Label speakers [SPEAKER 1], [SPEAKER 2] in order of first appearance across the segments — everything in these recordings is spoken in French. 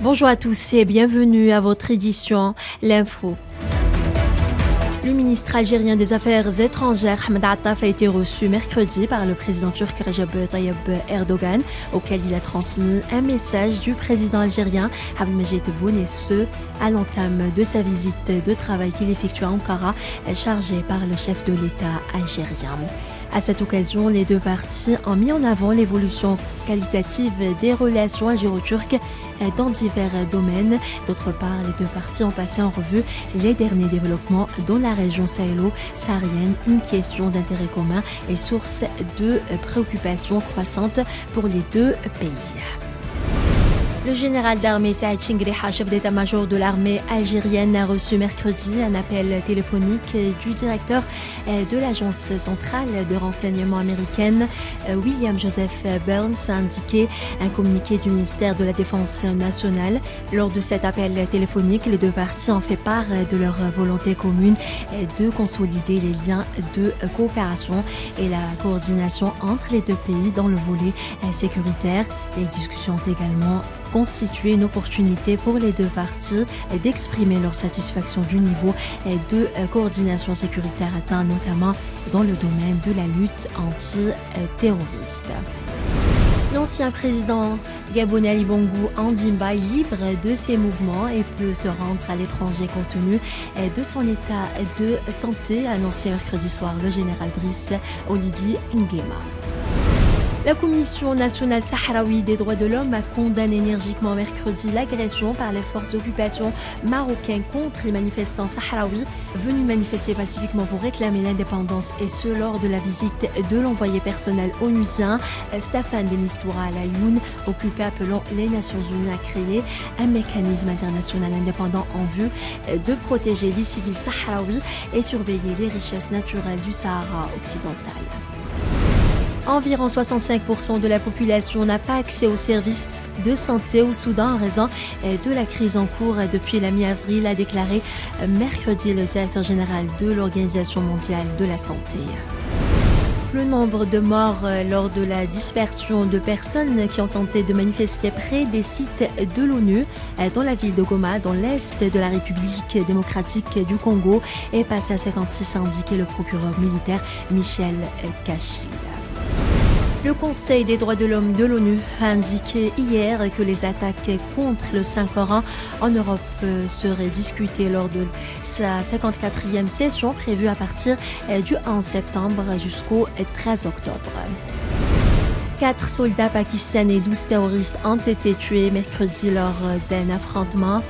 [SPEAKER 1] Bonjour à tous et bienvenue à votre édition L'Info. Le ministre algérien des Affaires étrangères, Ahmed Attaf, a été reçu mercredi par le président turc Recep Tayyip Erdogan, auquel il a transmis un message du président algérien Abdelmajid Tebboune, et ce, à l'entame de sa visite de travail qu'il effectue à Ankara, chargée par le chef de l'État algérien. À cette occasion, les deux parties ont mis en avant l'évolution qualitative des relations algéro-turques dans divers domaines. D'autre part, les deux parties ont passé en revue les derniers développements dans la région sahélo-saharienne, une question d'intérêt commun et source de préoccupation croissante pour les deux pays. Le général d'armée Saïd Chingriha, chef d'état-major de l'armée algérienne, a reçu mercredi un appel téléphonique du directeur de l'agence centrale de renseignement américaine, William Joseph Burns, a indiqué un communiqué du ministère de la Défense nationale. Lors de cet appel téléphonique, les deux parties ont fait part de leur volonté commune de consolider les liens de coopération et la coordination entre les deux pays dans le volet sécuritaire. Les discussions ont également constituer une opportunité pour les deux parties d'exprimer leur satisfaction du niveau de coordination sécuritaire atteint, notamment dans le domaine de la lutte anti-terroriste. L'ancien président gabonais Ali Bongo Ondimba est libre de ses mouvements et peut se rendre à l'étranger compte tenu de son état de santé, a annoncé mercredi soir le général Brice Oligui Nguema. La Commission nationale sahraoui des droits de l'homme a condamné énergiquement mercredi l'agression par les forces d'occupation marocaines contre les manifestants sahraouis venus manifester pacifiquement pour réclamer l'indépendance, et ce lors de la visite de l'envoyé personnel onusien Staffan de Mistura à Laayoune, occupé appelant les Nations Unies à créer un mécanisme international indépendant en vue de protéger les civils sahraouis et surveiller les richesses naturelles du Sahara occidental. Environ 65% de la population n'a pas accès aux services de santé au Soudan en raison de la crise en cours depuis la mi-avril, a déclaré mercredi le directeur général de l'Organisation mondiale de la santé. Le nombre de morts lors de la dispersion de personnes qui ont tenté de manifester près des sites de l'ONU dans la ville de Goma, dans l'est de la République démocratique du Congo, est passé à 56, a indiqué le procureur militaire Michel Kachil. Le Conseil des droits de l'homme de l'ONU a indiqué hier que les attaques contre le Saint-Coran en Europe seraient discutées lors de sa 54e session prévue à partir du 11 septembre jusqu'au 13 octobre. 4 soldats pakistanais et 12 terroristes ont été tués mercredi lors d'un affrontement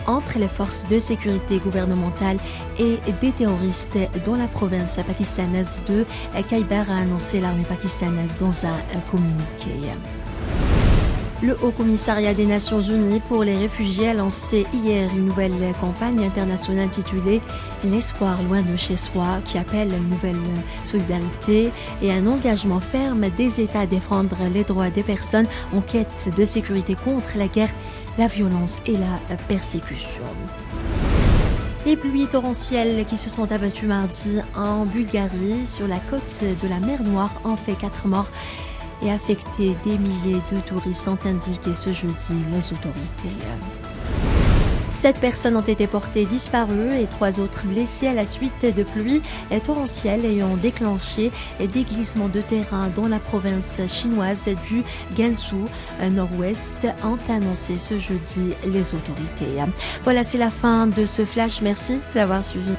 [SPEAKER 1] entre les forces de sécurité gouvernementales et des terroristes dans la province pakistanaise de Khyber, a annoncé l'armée pakistanaise dans un communiqué. Le Haut Commissariat des Nations Unies pour les réfugiés a lancé hier une nouvelle campagne internationale intitulée « L'espoir loin de chez soi », qui appelle à une nouvelle solidarité et un engagement ferme des États à défendre les droits des personnes en quête de sécurité contre la guerre, la violence et la persécution. Les pluies torrentielles qui se sont abattues mardi en Bulgarie sur la côte de la mer Noire ont fait 4 morts et affecté des milliers de touristes, ont indiqué ce jeudi les autorités. 7 personnes ont été portées disparues et 3 autres blessées à la suite de pluies torrentielles ayant déclenché des glissements de terrain dans la province chinoise du Gansu nord-ouest, ont annoncé ce jeudi les autorités. Voilà, c'est la fin de ce flash. Merci de l'avoir suivi.